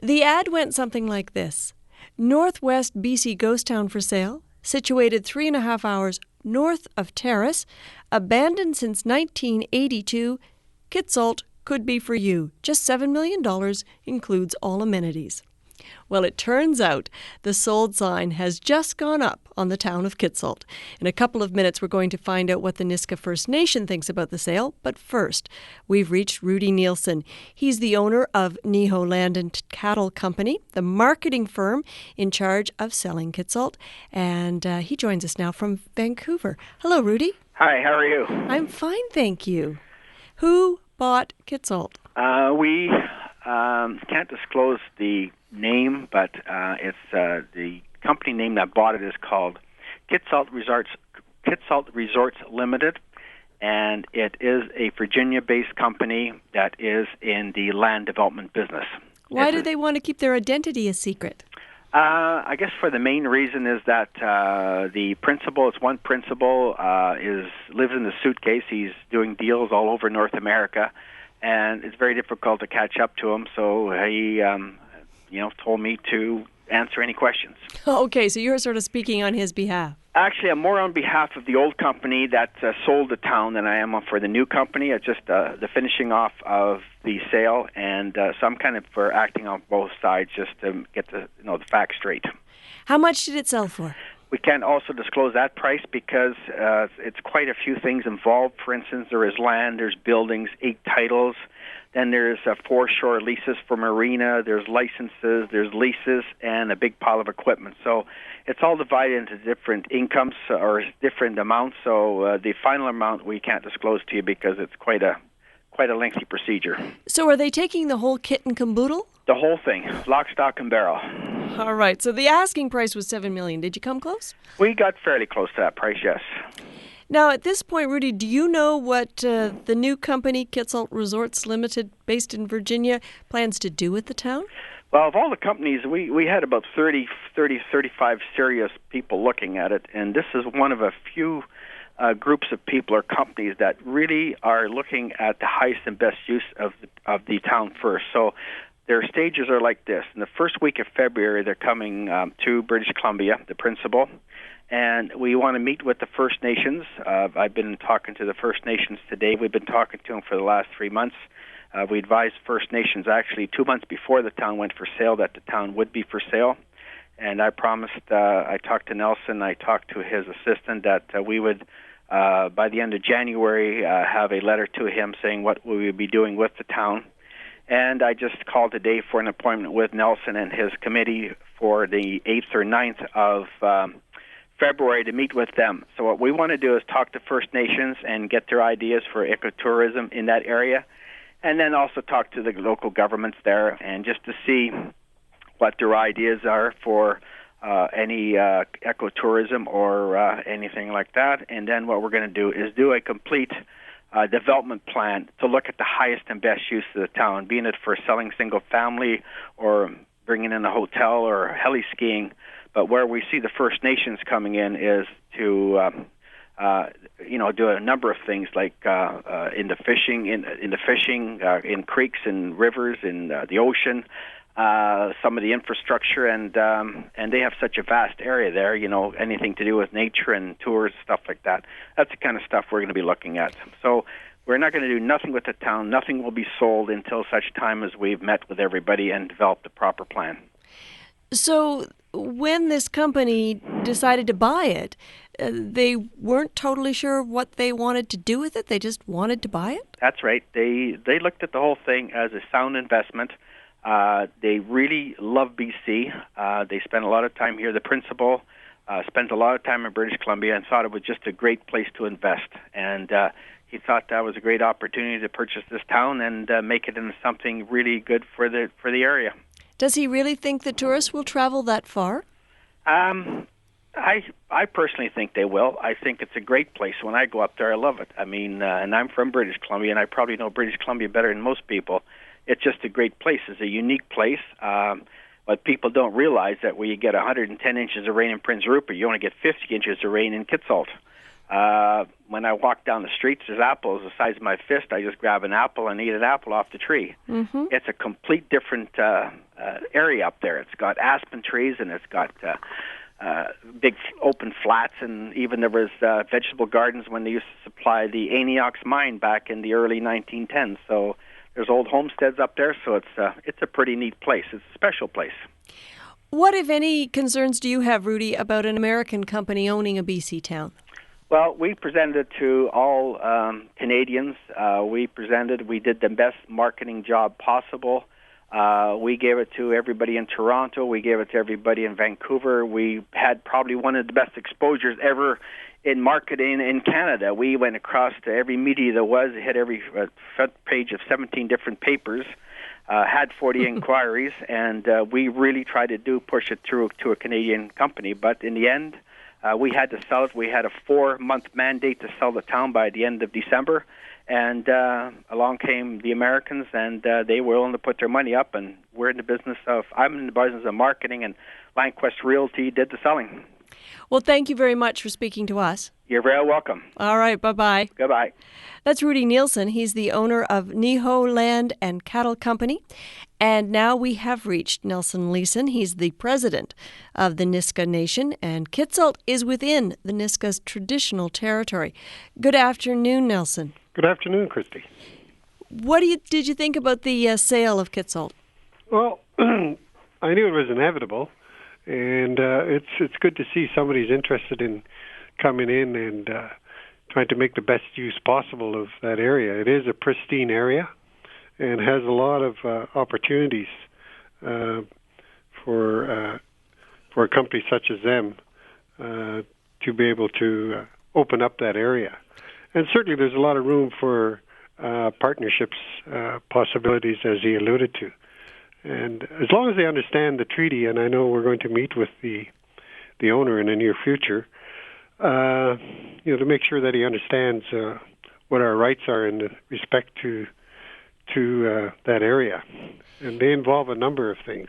The ad went something like this. Northwest BC ghost town for sale, situated 3.5 hours north of Terrace, abandoned since 1982. Kitsault could be for you. Just $7 million, includes all amenities. Well, it turns out the sold sign has just gone up on the town of Kitsault. In a couple of minutes, we're going to find out what the Nisga'a First Nation thinks about the sale. But first, we've reached Rudy Nielsen. He's the owner of Neho Land and Cattle Company, the marketing firm in charge of selling Kitsault. And he joins us now from Vancouver. Hello, Rudy. Hi, how are you? I'm fine, thank you. Who bought Kitsault? We can't disclose the name, but it's the company name that bought it is called Kitsault Resorts Limited, and it is a Virginia-based company that is in the land development business. Why do they want to keep their identity a secret? I guess for the main reason is that the principal, lives in the suitcase. He's doing deals all over North America, and it's very difficult to catch up to him. So he, told me to answer any questions. Okay, so you're sort of speaking on his behalf. Actually, I'm more on behalf of the old company that sold the town than I am for the new company. It's just the finishing off of the sale, and so I'm kind of for acting on both sides just to get the facts straight. How much did it sell for? We can't also disclose that price because it's quite a few things involved. For instance, there is land, there's buildings, 8 titles. Then there's foreshore leases for marina, there's licenses, there's leases, and a big pile of equipment. So it's all divided into different incomes or different amounts. So the final amount we can't disclose to you because it's quite a lengthy procedure. So are they taking the whole kit and caboodle? The whole thing, lock, stock, and barrel. All right, so the asking price was $7 million. Did you come close? We got fairly close to that price, yes. Now, at this point, Rudy, do you know what the new company, Kitsault Resorts Limited, based in Virginia, plans to do with the town? Well, of all the companies, we had about 35 serious people looking at it, and this is one of a few groups of people or companies that really are looking at the highest and best use of the town first. So their stages are like this. In the first week of February, they're coming to British Columbia, the principal, and we want to meet with the First Nations. I've been talking to the First Nations today. We've been talking to them for the last 3 months. We advised First Nations actually 2 months before the town went for sale that the town would be for sale. And I promised, I talked to Nelson, I talked to his assistant that we would, by the end of January, have a letter to him saying what we would be doing with the town. And I just called today for an appointment with Nelson and his committee for the 8th or 9th of February to meet with them. So what we want to do is talk to First Nations and get their ideas for ecotourism in that area, and then also talk to the local governments there and just to see what their ideas are for any ecotourism or anything like that. And then what we're going to do is do a complete development plan to look at the highest and best use of the town, being it for selling single family or bringing in a hotel or heli skiing. But where we see the First Nations coming in is to, do a number of things like in the fishing, in creeks and rivers, in the ocean, some of the infrastructure, and they have such a vast area there. Anything to do with nature and tours, stuff like that. That's the kind of stuff we're going to be looking at. So we're not going to do nothing with the town. Nothing will be sold until such time as we've met with everybody and developed the proper plan. So when this company decided to buy it, they weren't totally sure what they wanted to do with it? They just wanted to buy it? That's right. They looked at the whole thing as a sound investment. They really love BC. They spent a lot of time here. The principal spent a lot of time in British Columbia and thought it was just a great place to invest. And he thought that was a great opportunity to purchase this town and make it into something really good for the area. Does he really think the tourists will travel that far? I personally think they will. I think it's a great place. When I go up there, I love it. I mean, and I'm from British Columbia, and I probably know British Columbia better than most people. It's just a great place. It's a unique place. But people don't realize that where you get 110 inches of rain in Prince Rupert, you only get 50 inches of rain in Kitsault. When I walk down the streets, there's apples the size of my fist. I just grab an apple and eat an apple off the tree. Mm-hmm. It's a complete different area up there. It's got aspen trees, and it's got big open flats, and even there was vegetable gardens when they used to supply the Aniox mine back in the early 1910s. So there's old homesteads up there, so it's a pretty neat place. It's a special place. What, if any, concerns do you have, Rudy, about an American company owning a BC town? Well, we presented it to all Canadians. We did the best marketing job possible. We gave it to everybody in Toronto. We gave it to everybody in Vancouver. We had probably one of the best exposures ever in marketing in Canada. We went across to every media there was. It had every front page of 17 different papers, had 40 inquiries, and we really tried to push it through to a Canadian company. But in the end, we had to sell it. We had a 4-month mandate to sell the town by the end of December. And along came the Americans, and they were willing to put their money up. And I'm in the business of marketing, and LionQuest Realty did the selling. Well, thank you very much for speaking to us. You're very welcome. All right, bye-bye. Goodbye. That's Rudy Nielsen. He's the owner of Niho Land and Cattle Company. And now we have reached Nelson Leeson. He's the president of the Nisga'a Nation, and Kitsault is within the Nisga's traditional territory. Good afternoon, Nelson. Good afternoon, Christy. What did you think about the sale of Kitsault? Well, I knew it was inevitable, and it's good to see somebody's interested in coming in and trying to make the best use possible of that area. It is a pristine area and has a lot of opportunities for a company such as them to be able to open up that area. And certainly there's a lot of room for partnerships possibilities, as he alluded to. And as long as they understand the treaty, and I know we're going to meet with the owner in the near future, to make sure that he understands what our rights are in respect to that area. And they involve a number of things.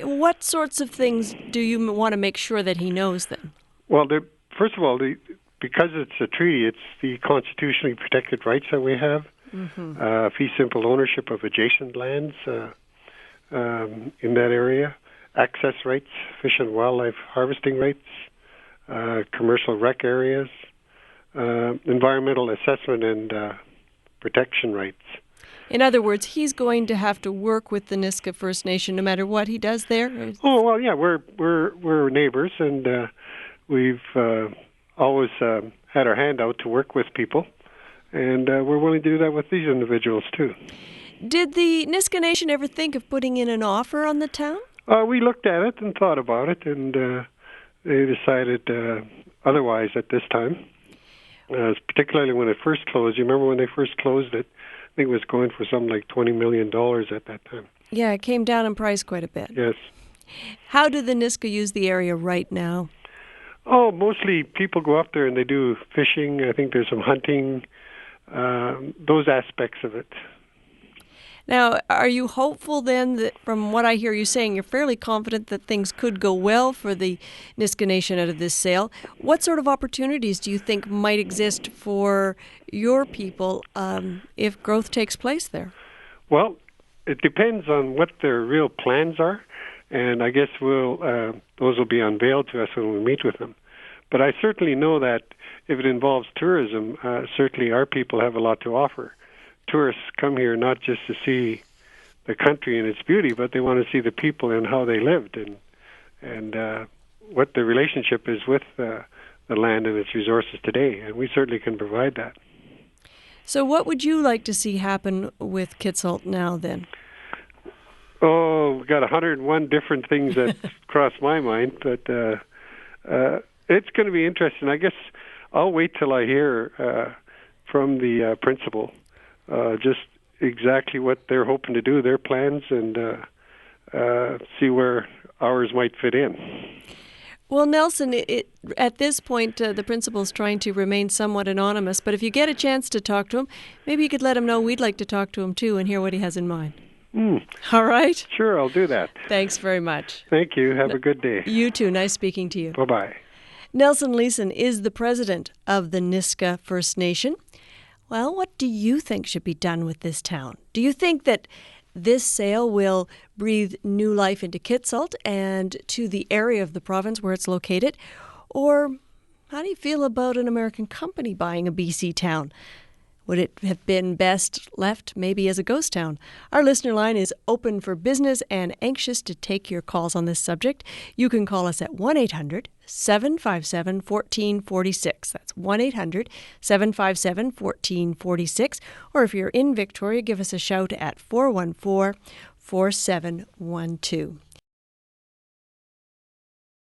What sorts of things do you want to make sure that he knows then? Well, first of all, because it's a treaty, it's the constitutionally protected rights that we have. Mm-hmm. Fee simple ownership of adjacent lands in that area, access rights, fish and wildlife harvesting rights, commercial rec areas, environmental assessment and protection rights. In other words, he's going to have to work with the Nisga'a First Nation no matter what he does there? Oh, well, yeah, we're neighbors, and we've always had our hand out to work with people, and we're willing to do that with these individuals, too. Did the Nisga'a Nation ever think of putting in an offer on the town? We looked at it and thought about it, and they decided otherwise at this time, particularly when it first closed. You remember when they first closed it? I think it was going for something like $20 million at that time. Yeah, it came down in price quite a bit. Yes. How do the Nisga'a use the area right now? Oh, mostly people go up there and they do fishing. I think there's some hunting, those aspects of it. Now, are you hopeful then that, from what I hear you saying, you're fairly confident that things could go well for the Nisga'a Nation out of this sale? What sort of opportunities do you think might exist for your people if growth takes place there? Well, it depends on what their real plans are, and I guess those will be unveiled to us when we meet with them. But I certainly know that if it involves tourism, certainly our people have a lot to offer. Tourists come here not just to see the country and its beauty, but they want to see the people and how they lived and what the relationship is with the land and its resources today. And we certainly can provide that. So what would you like to see happen with Kitsault now then? Oh, we've got 101 different things that cross my mind, but it's going to be interesting. I guess I'll wait till I hear from the principal just exactly what they're hoping to do, their plans, and see where ours might fit in. Well, Nelson, at this point, the principal's trying to remain somewhat anonymous, but if you get a chance to talk to him, maybe you could let him know we'd like to talk to him too and hear what he has in mind. All right? Sure, I'll do that. Thanks very much. Thank you. Have a good day. You too. Nice speaking to you. Bye-bye. Nelson Leeson is the president of the Niska First Nation. Well, what do you think should be done with this town? Do you think that this sale will breathe new life into Kitsault and to the area of the province where it's located? Or how do you feel about an American company buying a BC town? Would it have been best left maybe as a ghost town? Our listener line is open for business and anxious to take your calls on this subject. You can call us at 1-800-757-1446. That's 1-800-757-1446. Or if you're in Victoria, give us a shout at 414-4712.